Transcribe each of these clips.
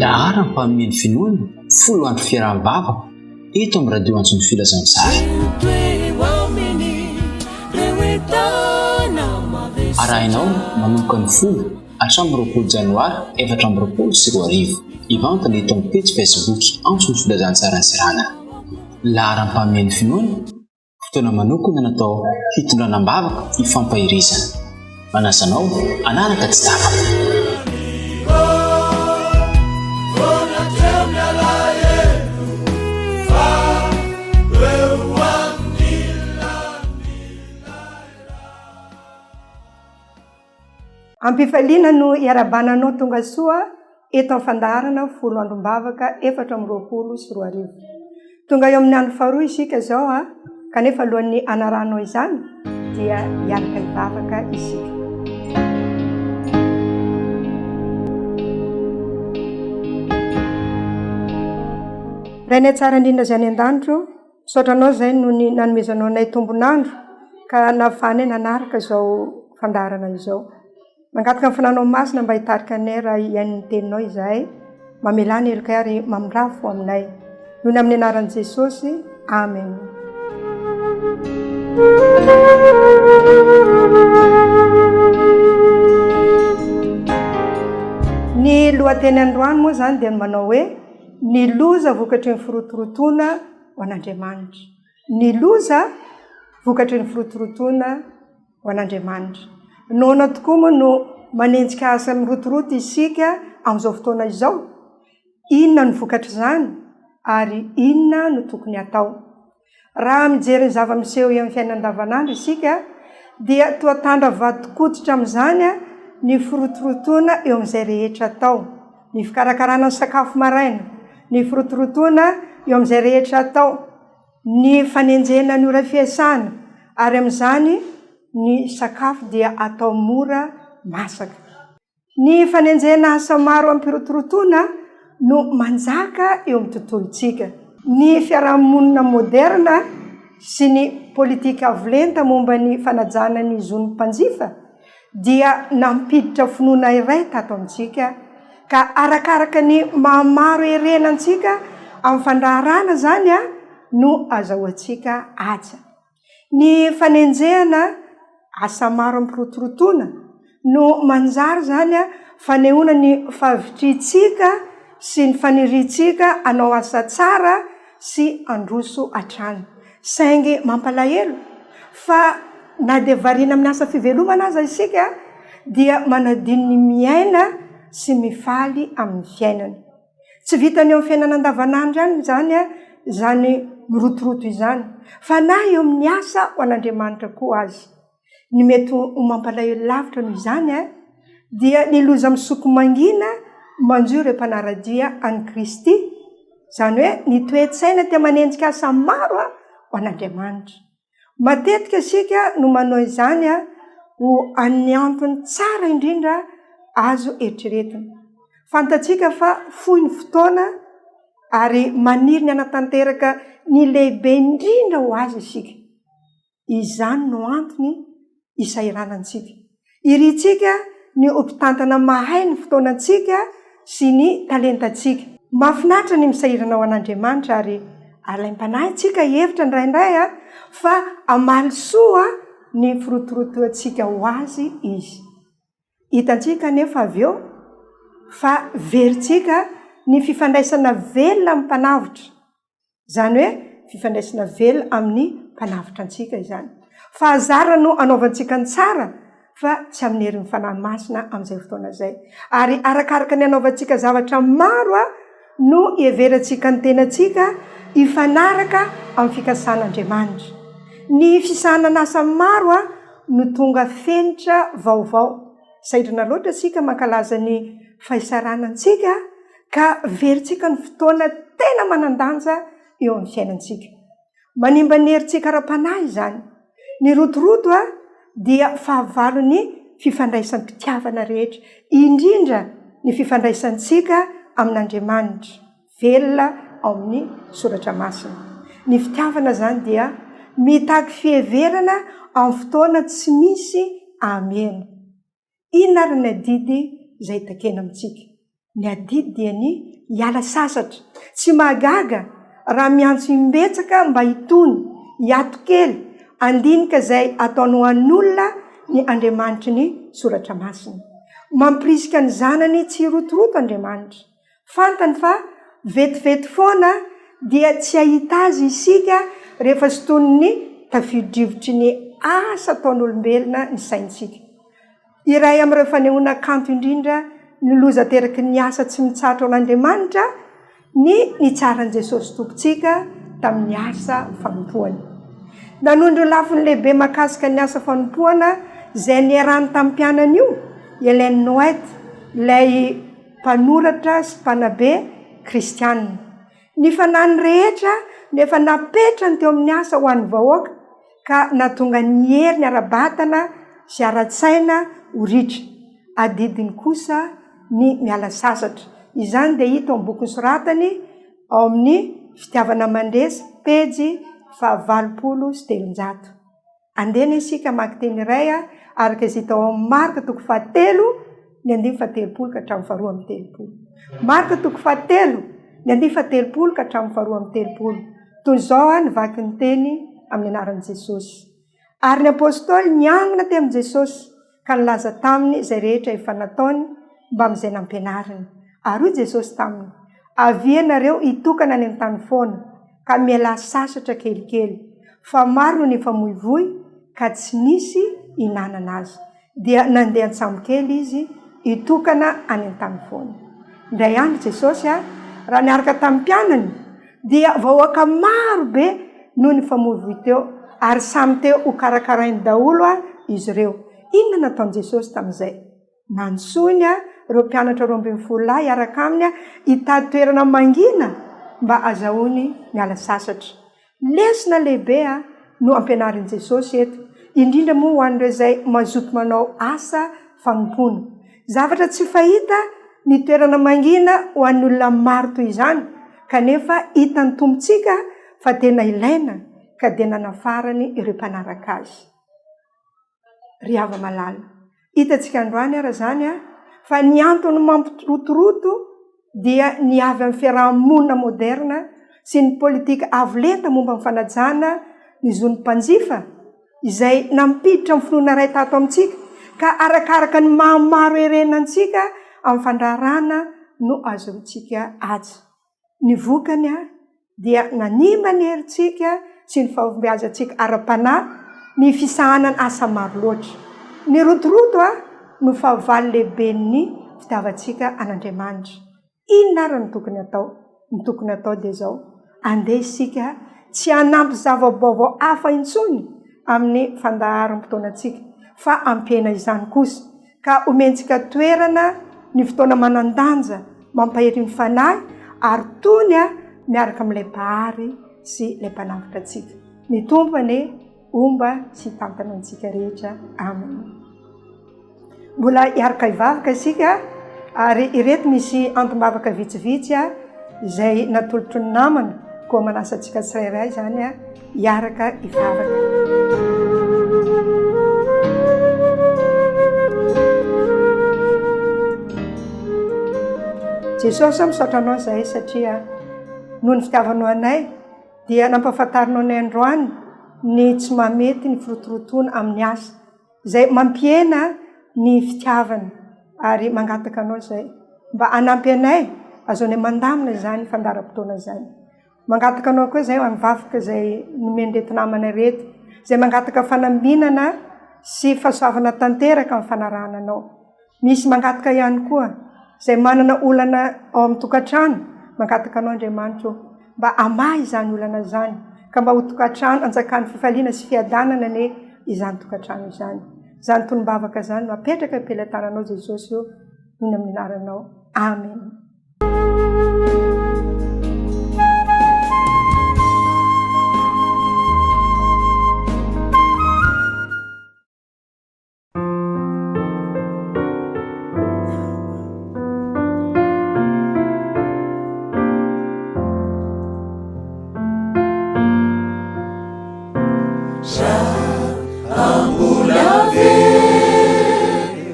Lahara ny mpanomeny finoana folo andro fiaraha-bavaka eto amin'ny radio Antsony Filazantsara. Arahinao manomboka ny folo hatramin'ny 20 Janoary 2024. Ivantana eto amin'ny page Facebook Antsony Filazantsara ny Sirana. Lahara ny mpanomeny finoana fotoana manokana natao hitondranam-bavaka hifampahirizana. Manasanao anaraka tsy tapaka. Ampifaliana no iarabananao tonga soa eto amin'ny fandaharana folo androm-bavaka 2024. Tonga eo amin'ny andro faharoa isika izao kanefa alohan'ny anaranao izany dia hiaraka hivavaka isika. Rainay tsara indrindra izay any an-danitro, misaotranao izay no ny nanomezanao anay tombonandro ka navany nanaraka izao fandaharana izao. Mangataka amin'ny fananao masina mba hitarika anay raha iain'ny teninao izahay, mamelana heloka ary mamindrafo aminay. Noho ny amin'ny anaran'i Jesosy, amen. Ny lohateny androany moa izany dia manao hoe ny loza vokatry ny firotorotoana ho an'Andriamanitra. Ny loza vokatry ny firotorotoana ho an'Andriamanitra. Noana tokoa moa no manenjika asa mirotoroto isika amin'izao fotoana izao. Inona no vokatra izany ary inona no tokony atao? Raha mijery ny zava-miseho eo amin'ny fiainana andavanandro isika dia toa tandra vadi-koditra amin'izany ny firotorotoana eo amin'izay rehetra atao. Ny fikarakarana ny sakafo maraina, ny firotorotoana eo amin'izay rehetra atao, ny fanenjena ny ora fiasana ary amin'izany ny sakafo dia atao mora masaka. Ny fanenjena asa maro amin'ny firotorotoana no manjaka eo amin'ny tontolontsika. Ny fiarahamonina moderna sy ny politika avolenta momba ny fanajana ny zon'ny mpanjifa dia nampiditra finoana iray tato amintsika ka arakaraka ny mahamaro herenantsika amin'ny fandraharana zany no azahoantsika aja. Ny fanenjehana asa maro amin'ny firotorotoana no manjary zany fanehoana ny fahavitritsika sy ny faniritsika anao asa tsara sy androso hatrany. Saingy mampalahelo fa na dia variana amin'ny asa fivelomana aza isika dia manadino ny miaina sy mifaly amin'ny fiainana. Tsy vitany eo amin'ny fiainana andavanandro zany mirotoroto izany, fa na eo amin'ny asa ho an'Andriamanitra koa azy. Ny mety ho mampalahelo lavitra noho izany dia ny loza misoko mangina manjo ireo mpanaradia an'i Kristy, izany hoe ny toe-tsaina tia manenjika asa maro ho an'Andriamanitra. Matetika isika no manao izany ho aniantony tsara indrindra azo eritreretina. Fantatsika fa fohy ny fotoana ary maniry ny anatanteraka ny lehibe indrindra ho azy isika. Izany no antony isahiranantsika. Iritsika ny ompitantana mahay ny fotoanantsika sy ny talentantsika. Mahafinaritra ny misahirana ho an'Andriamanitra ary alaim-panahintsika hevitra indraindray fa amaly soa ny firotorotoantsika ho azy izy. Hitantsika nefa avy eo fa verintsika ny fifandraisana velona amin'ny mpanavotra. Izany hoe fifandraisana velona amin'ny mpanavotra antsika izany. Fa azara no anaovantsika ny tsara fa tsy amin'ny herin'ny fanahy masina amin'izay fotoana izay. Ary arakaraka ny anaovantsika zavatra maro no heverantsika ny tenantsika hifanaraka amin'ny fikasan'Andriamanitra. Ny fisahanana asa maro no tonga fenitra vaovao. Sahirana loatra isika mankalaza ny fahisaranantsika ka verintsika ny fotoana tena manan-danja eo amin'ny fiainantsika. Manimba ny herintsika ara-panahy izany. Ny rotoroto dia fahavalony fifandraisan-pitiavana rehetra, indrindra ny fifandraisantsika amin'Andriamanitra. Velona ao amin'ny soratra masina. Ny fitiavana zany dia mitaky fiheverana amin'ny fotoana tsy misy amena. Inona ary ny adidy izay takena amintsika? Ny adidy dia ny hiala sasatra, tsy mahagaga raha miantso imbetsaka mba hitony, hiato kely, andinika izay ataony ho an'olona ny Andriamanitry ny soratra masina. Mampirisika ny zanany tsy rotoroto Andriamanitra. Fantany fa vetivety foana dia tsy ahita azy isika rehefa sy tony ny tafio-drivotry ny asa ataon'olombelona ny saintsika. Iray amin'ireo fanehoana kanto indrindra ny loza teraky ny asa tsy mitsatra an'Andriamanitra ny nitsaran'i Jesosy tompontsika tamin'ny asa fanompoana. Nanondro lafiny lehibe makasika ny asa fanompoana izay niarahany tamin'ny mpianany io, Ellen White, ilay mpanoratra sy mpanabe kristianina. Ny fanany rehetra nefa napetrany teo amin'ny asa ho an'ny vahoaka ka natonga ny hery ny ara-batana sy ara-tsaina ho ritra. Adidiny kosa ny miala sasatra. Izany dia hita ao amin'ny boky soratany ao amin'ny fitiavana mandresy pejy 530. Andena isika maki teny iray araka izay hita ao amin'ny Marika 7:1-7. Marika 7:1-7. Toy izao ny vaky ny teny amin'ny anaran'i Jesosy. Ary ny apôstôly niangona teo amin'i Jesosy ka nilaza taminy izay rehetra efa nataony mba amin'izay nampianariny. Ary hoy Jesosy taminy, avianareo hitokana any an-tany foana ka miala sasatra kelikely, fa maro ny famoivoy ka tsy nisy hinanana azy. Dia nandeha an-tsamokely izy hitokana any an-tany foana. Indray andro Jesosy raha niaraka tamin'ny mpianany dia vahoaka maro be noho ny famoivoy teo, ary samy teo ho karakarainy daholo izy ireo. Inona nataon'i Jesosy tamin'izay? Nantsony ireo mpianatra 12 hiaraka aminy hitady toerana mangina mba azahoany miala sasatra. Lesona lehibe no ampianarin'i Jesosy eto, indrindra moa ho an'ireo izay mazoto manao asa fanompoana. Zavatra tsy fahita ny toerana mangina ho an'ny olona maro toy izany, kanefa hitany tompontsika fa tena ilaina ka dia nanafarany ireo mpanaraka azy. Ry hava malala, hitantsika androany ara zany fa ny antony mampirotoroto dia ny avy amin'ny fiarahamonina moderna sy ny politika avolenta momba ny fanajana ny zon'ny mpanjifa izay nampiditra amin'ny finoana iray tato amintsika ka arakaraka ny mahamaro herenantsika amin'ny fandrarana no azotsika azy. Ny vokany dia nanimba ny herintsika sy ny fahombiazantsika ara-panahy ny fisahanany asa maro loatra. Ny rotoroto no fahavalo lehibe ny fitiavantsika an'Andriamanitra. Inona ary ny tokony atao? Ny tokony atao dia izao, andeha isika tsy hanampy zava-baovao hafa intsony amin'ny fandaharam-potoanantsika, fa ampihena izany kosa ka omentsika toerana ny fotoana manan-danja mampahery ny fanahy ary tony miaraka amin'ilay mpahary sy ilay mpanafitra antsika. Ny tompony omba sy tantana antsika rehetra. Amen. Mbola hiaraka hivavaka isika ary ireto misy antom-bavaka vitsivitsy izay natolotry ny namana koa manasantsika tsirairay zany hiaraka hivavaka. Jesosy misaotra anao zahay satria noho ny fitiavanao anay dia nampafantarinao anay androany ny tsy mamety ny firotorotoana amin'ny asa izay mampihena ny fitiavana, ary mangataka anao izay mba hanampy anay azonay mandamina izany fandaharam-potoana izany. Mangataka anao koa izay hanivavaka izay nomendreto namana reto, izay mangataka fanambinana sy fahasoavana tanteraka amin'ny fanarahana anao. Misy mangataka ihany koa izay manana olana ao amin'ny tokantrano, mangataka anao Andriamanitra mba amahy izany olana izany, ka mba ho tokantrano anjakan'ny fifaliana sy fiadanana ane izany tokantrano izany. Izany tony-bavaka izany no apetraka am-pelantananao Jesosy io noho ny amin'ny anaranao. Amen.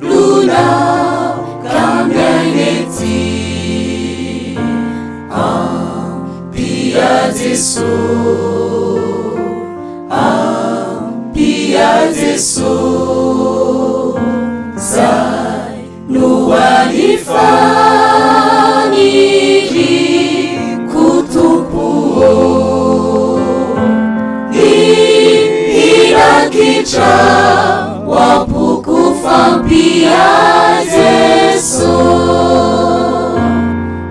Luna Jesús, ampia Jesús, zay noanifaniry kutumpuo irakitra wapuku fampia Jesús,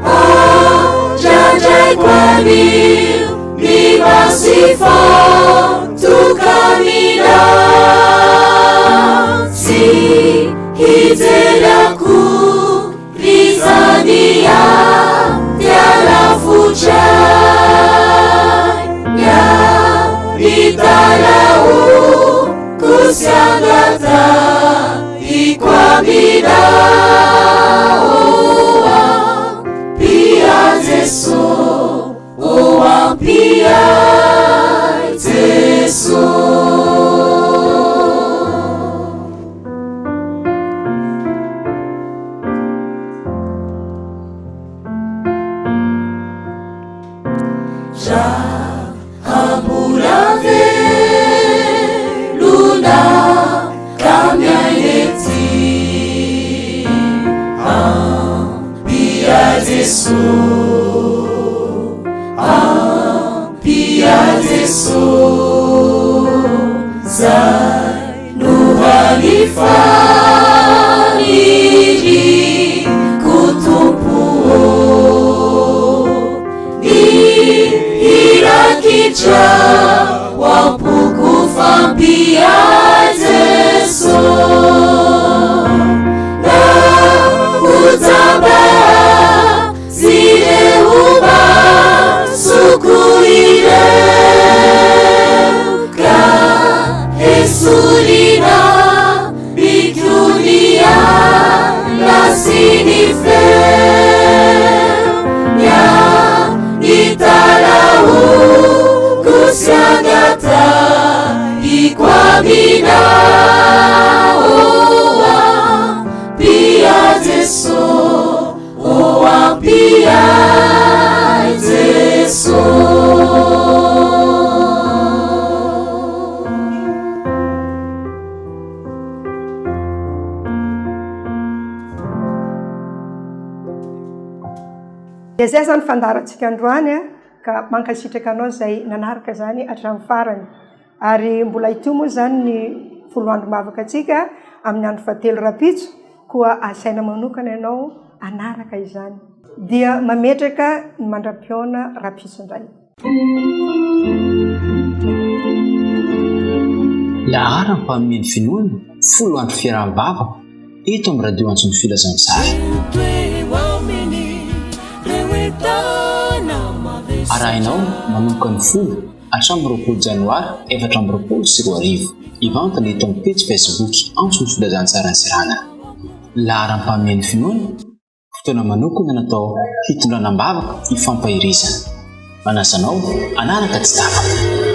ajajai kwani ni masifa tukamina si hizelaku rizania tialafuchai ya italau kusyangata ikwamina oa pia Yesu oa pia Yesu. Hamburave luna kamyaeti pia Yesu pia Yesu zai nuhanifariri kutumpuo irakitra wapukufa pia Yesu na utaba zireuba sukuire ka esulina bikunia nasinife ya italau kusyangata ikwamina oa pia Yesu oa pia Yesu. Dia zay zany fandarantsika androany ka mankasitraka anao zay nanaraka zany hatramin'ny farany ary mbola ito moa zany ny folo andro mavaka atsika amin'ny andro fahatelo rapitso koa asaina manokana ianao anaraka izany dia mametraka ny mandram-piona rapitso indray. Lahara ny mpanomeny finoana folo andro fiaraham-bavaka eto amin'ny radio Antsomy Filazantsara. Arahinao manomboka ny folo hatramin'ny roapolo janoary 2024 ivantana eto amin'ny page Facebook Antsomy Filazantsara ny Sirana. Lahara ny mpanomeny finoana fotoana manokana natao hitondranam-bavaka hifampahirizana. Manasanao anaraka tsy tapaka.